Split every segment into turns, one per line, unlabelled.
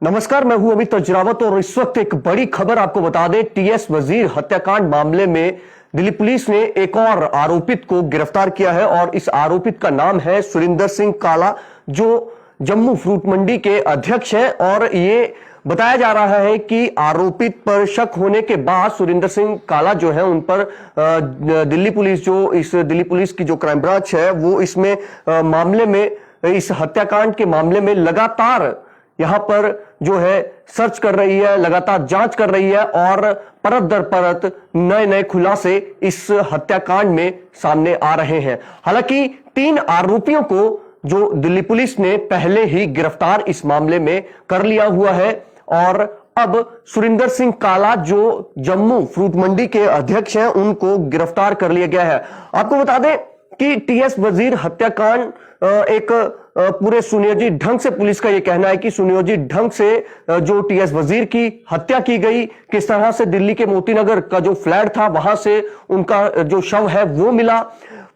नमस्कार, मैं हूं अमित तजरावत और इस वक्त एक बड़ी खबर आपको बता दें। टीएस वजीर हत्याकांड मामले में दिल्ली पुलिस ने एक और आरोपित को गिरफ्तार किया है और इस आरोपित का नाम है सुरिंदर सिंह काला, जो जम्मू फ्रूट मंडी के अध्यक्ष हैं। और ये बताया जा रहा है कि आरोपित पर शक होने के बाद सुरिंदर सिंह काला जो है उन पर दिल्ली पुलिस की जो क्राइम ब्रांच है वो इसमें मामले में, इस हत्याकांड के मामले में लगातार यहां पर जो है सर्च कर रही है, लगातार जांच कर रही है और परत दर परत नए नए खुलासे इस हत्याकांड में सामने आ रहे हैं। हालांकि 3 आरोपियों को जो दिल्ली पुलिस ने पहले ही गिरफ्तार इस मामले में कर लिया हुआ है और अब सुरिंदर सिंह काला जो जम्मू फ्रूट मंडी के अध्यक्ष हैं उनको गिरफ्तार कर लिया गया है। आपको बता दें कि टीएस वजीर हत्याकांड एक पूरे सुनियोजित ढंग से, पुलिस का यह कहना है कि सुनियोजित ढंग से जो टीएस वजीर की हत्या की गई, किस तरह से दिल्ली के मोतीनगर का जो फ्लैट था वहां से उनका जो शव है वो मिला,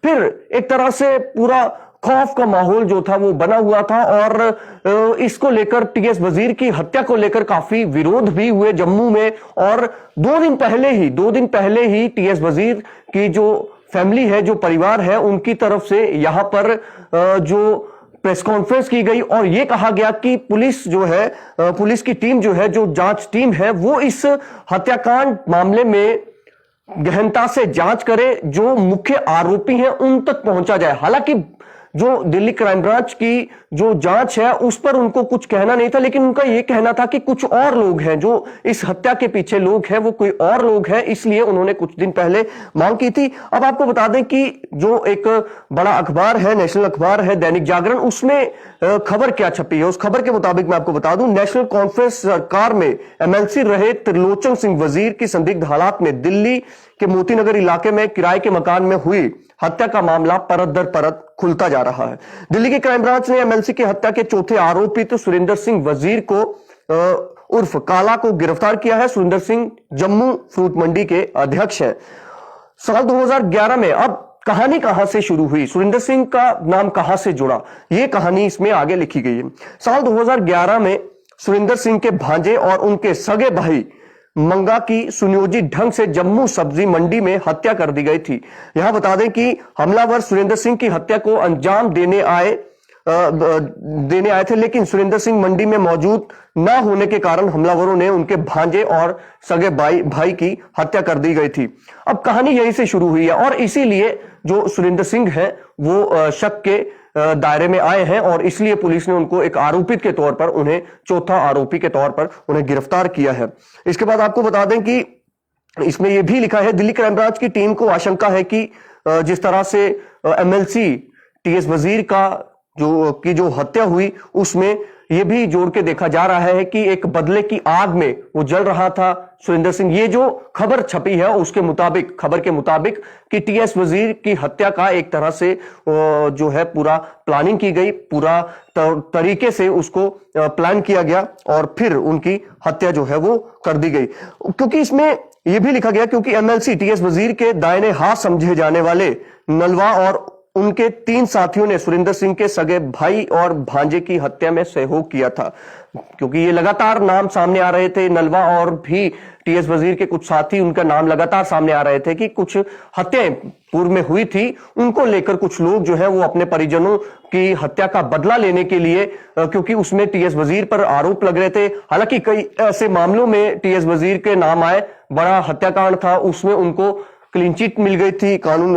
फिर एक तरह से पूरा खौफ का माहौल जो था वो बना हुआ था और इसको लेकर टीएस वजीर की हत्या को लेकर काफी विरोध भी हुए जम्मू में। और 2 दिन पहले ही टीएस वजीर की जो फैमिली है, जो परिवार है, उनकी तरफ से यहां पर जो प्रेस कॉन्फ्रेंस की गई और यह कहा गया कि पुलिस जो है, पुलिस की टीम जो है, जो जांच टीम है, वो इस हत्याकांड मामले में गहनता से जांच करे, जो मुख्य आरोपी हैं उन तक पहुंचा जाए। हालांकि जो दिल्ली क्राइम ब्रांच की जो जांच है उस पर उनको कुछ कहना नहीं था, लेकिन उनका यह कहना था कि कुछ और लोग हैं जो इस हत्या के पीछे लोग हैं, वो कोई और लोग हैं, इसलिए उन्होंने कुछ दिन पहले मांग की थी। अब आपको बता दें कि जो एक बड़ा अखबार है, नेशनल अखबार है दैनिक जागरण, उसमें खबर क्या छपी है, उस खबर के मुताबिक मैं आपको बता दूं, नेशनल कॉन्फ्रेंस सरकार में एमएलसी रहे त्रिलोचन सिंह वजीर की संदिग्ध हालात में दिल्ली के मोतीनगर इलाके में किराए के मकान में हुई हत्या का मामला परत दर परत खुलता जा रहा है। दिल्ली की क्राइम ब्रांच ने एमएलसी की हत्या के चौथे आरोपित सुरिंदर सिंह वजीर को उर्फ काला को गिरफ्तार किया है। सुरिंदर सिंह जम्मू फ्रूट मंडी के अध्यक्ष हैं। साल 2011 में, अब कहानी कहां से शुरू हुई, सुरिंदर सिंह का नाम कहां से जुड़ा, यह कहानी इसमें आगे लिखी गई है। साल 2011 में सुरिंदर सिंह के भांजे और उनके सगे भाई मंगा की सुनियोजित ढंग से जम्मू सब्जी मंडी में हत्या कर दी गई थी। यहां बता दें कि हमलावर सुरिंदर सिंह की हत्या को अंजाम देने आए थे, लेकिन सुरिंदर सिंह मंडी में मौजूद न होने के कारण हमलावरों ने उनके भांजे और सगे भाई की हत्या कर दी गई थी। अब कहानी यहीं से शुरू हुई है और इसीलिए जो सुरिंदर सिंह है वो शक के दायरे में आए हैं और इसलिए पुलिस ने उनको एक आरोपित के तौर पर, उन्हें चौथा आरोपी के तौर पर उन्हें गिरफ्तार किया है। इसके बाद आपको बता दें कि इसमें यह भी लिखा है, दिल्ली क्राइम ब्रांच की टीम को आशंका है कि जिस तरह से एमएलसी टीएस वजीर का जो हत्या हुई, उसमें यह भी जोड़ के देखा जा रहा है कि एक बदले की आग में वो जल रहा था सुरिंदर सिंह। ये जो खबर छपी है उसके मुताबिक, खबर के मुताबिक कि टीएस वजीर की हत्या का एक तरह से जो है पूरा प्लानिंग की गई, पूरा तरीके से उसको प्लान किया गया और फिर उनकी हत्या जो है वो कर दी गई। क्योंकि इसमें यह भी लिखा गया क्योंकि एमएलसी टीएस वजीर के दाहिने हाथ समझे जाने वाले नलवा और उनके 3 साथियों ने सुरिंदर सिंह के सगे भाई और भांजे की हत्या में सहयोग किया था। क्योंकि ये लगातार नाम सामने आ रहे थे, नलवा और भी टीएस वजीर के कुछ साथी, उनका नाम लगातार सामने आ रहे थे कि कुछ हत्याएं पूर्व में हुई थी, उनको लेकर कुछ लोग जो है वो अपने परिजनों की हत्या का बदला लेने के लिए, क्योंकि उसमें टीएस वजीर पर आरोप लग रहे थे। हालांकि कई ऐसे मामलों में टीएस वजीर के नाम आए, बड़ा हत्याकांड था, उसमें उनको क्लीन चिट मिल गई थी कानून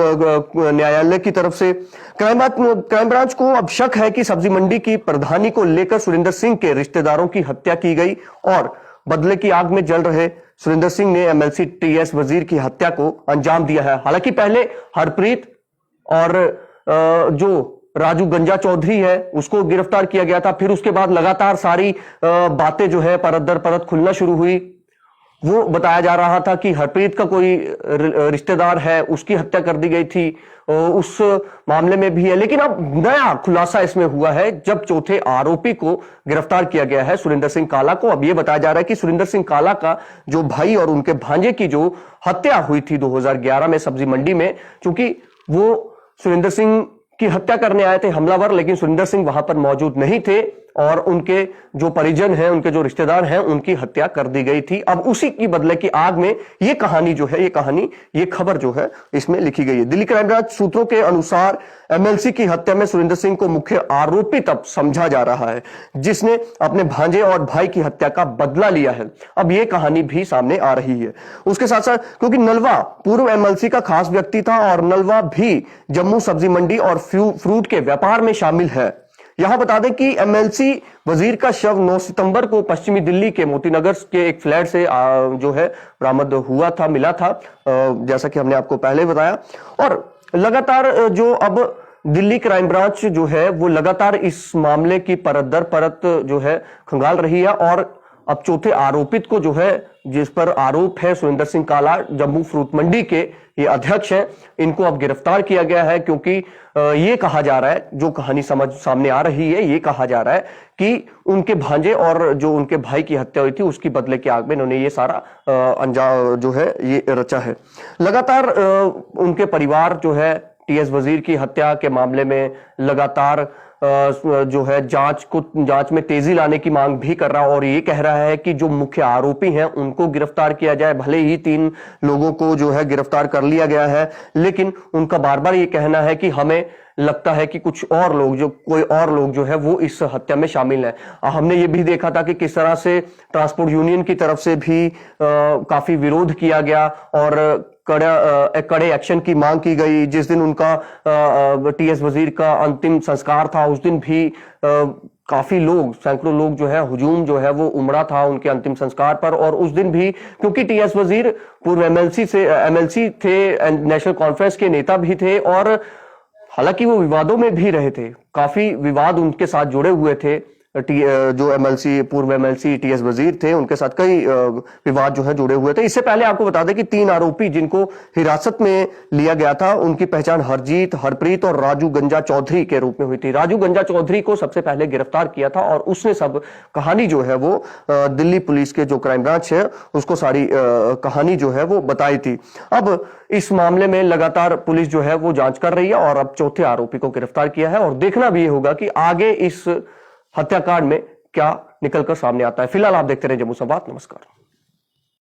न्यायालय की तरफ से। क्राइम ब्रांच को अब शक है कि सब्जी मंडी की प्रधानी को लेकर सुरिंदर सिंह के रिश्तेदारों की हत्या की गई और बदले की आग में जल रहे सुरिंदर सिंह ने एमएलसी टीएस वजीर की हत्या को अंजाम दिया है। हालांकि पहले हरप्रीत और जो राजू गंजा चौधरी है उसको गिरफ्तार किया गया था, फिर उसके बाद लगातार सारी बातें जो है परत दर परत खुलना शुरू हुई। वो बताया जा रहा था कि हरप्रीत का कोई रिश्तेदार है, उसकी हत्या कर दी गई थी, उस मामले में भी है। लेकिन अब नया खुलासा इसमें हुआ है जब चौथे आरोपी को गिरफ्तार किया गया है, सुरिंदर सिंह काला को। अब यह बताया जा रहा है कि सुरिंदर सिंह काला का जो भाई और उनके भांजे की जो हत्या हुई थी 2011 में सब्जी मंडी में, क्योंकि वो सुरिंदर सिंह की हत्या करने आए थे हमलावर, लेकिन सुरिंदर सिंह वहां पर मौजूद नहीं थे और उनके जो परिजन हैं, उनके जो रिश्तेदार हैं, उनकी हत्या कर दी गई थी। अब उसी की बदले की आग में ये कहानी जो है, ये खबर जो है इसमें लिखी गई है। दिल्ली क्राइम ब्रांच सूत्रों के अनुसार एमएलसी की हत्या में सुरिंदर सिंह को मुख्य आरोपित अब समझा जा रहा है, जिसने अपने भांजे और भाई की हत्या का बदला लिया है। अब ये कहानी भी सामने आ रही है। उसके साथ साथ क्योंकि नलवा पूर्व एमएलसी का खास व्यक्ति था और नलवा भी जम्मू सब्जी मंडी और फ्रूट के व्यापार में शामिल है। यहां बता दें कि एमएलसी वजीर का शव 9 सितंबर को पश्चिमी दिल्ली के मोतीनगर के एक फ्लैट से जो है बरामद हुआ था, मिला था, जैसा कि हमने आपको पहले बताया। और लगातार जो अब दिल्ली क्राइम ब्रांच जो है वो लगातार इस मामले की परत दर परत जो है खंगाल रही है और अब चौथे आरोपित को जो है, जिस पर आरोप है सुरिंदर सिंह काला, जम्मू फ्रूट मंडी के ये अध्यक्ष हैं, इनको अब गिरफ्तार किया गया है। क्योंकि ये कहा जा रहा है, जो कहानी सामने आ रही है, ये कहा जा रहा है कि उनके भांजे और जो उनके भाई की हत्या हुई थी उसकी बदले की आग में इन्होंने ये सारा अंजाम जो है ये रचा है। लगातार उनके परिवार जो है टीएस वजीर की हत्या के मामले में लगातार जो है जांच में तेजी लाने की मांग भी कर रहा है और ये कह रहा है कि जो मुख्य आरोपी हैं उनको गिरफ्तार किया जाए। भले ही 3 लोगों को जो है गिरफ्तार कर लिया गया है, लेकिन उनका बार बार ये कहना है कि हमें लगता है कि कोई और लोग जो है वो इस हत्या में शामिल है। हमने ये भी देखा था कि किस तरह से ट्रांसपोर्ट यूनियन की तरफ से भी काफी विरोध किया गया और कड़े एक्शन की मांग की गई। जिस दिन उनका टीएस वजीर का अंतिम संस्कार था, उस दिन भी काफी लोग, सैकड़ों लोग जो है, हुजूम जो है वो उमड़ा था उनके अंतिम संस्कार पर। और उस दिन भी क्योंकि टीएस वजीर पूर्व एमएलसी थे, नेशनल कॉन्फ्रेंस के नेता भी थे और हालांकि वो विवादों में भी रहे थे, काफी विवाद उनके साथ जुड़े हुए थे। जो पूर्व एमएलसी टीएस वजीर थे, उनके साथ कई विवाद जो है जुड़े हुए थे। इससे पहले आपको बता दें कि 3 आरोपी जिनको हिरासत में लिया गया था, उनकी पहचान हरजीत, हरप्रीत और राजू गंजा चौधरी के रूप में हुई थी। राजू गंजा चौधरी को सबसे पहले गिरफ्तार किया था और उसने सब कहानी जो है वो दिल्ली पुलिस के जो क्राइम ब्रांच है उसको सारी कहानी जो है वो बताई थी। अब इस मामले में लगातार पुलिस जो है वो जांच कर रही है और अब चौथे आरोपी को गिरफ्तार किया है और देखना भी ये होगा कि आगे इस हत्याकांड में क्या निकलकर सामने आता है। फिलहाल आप देखते रहे जम्मू संवाद। नमस्कार।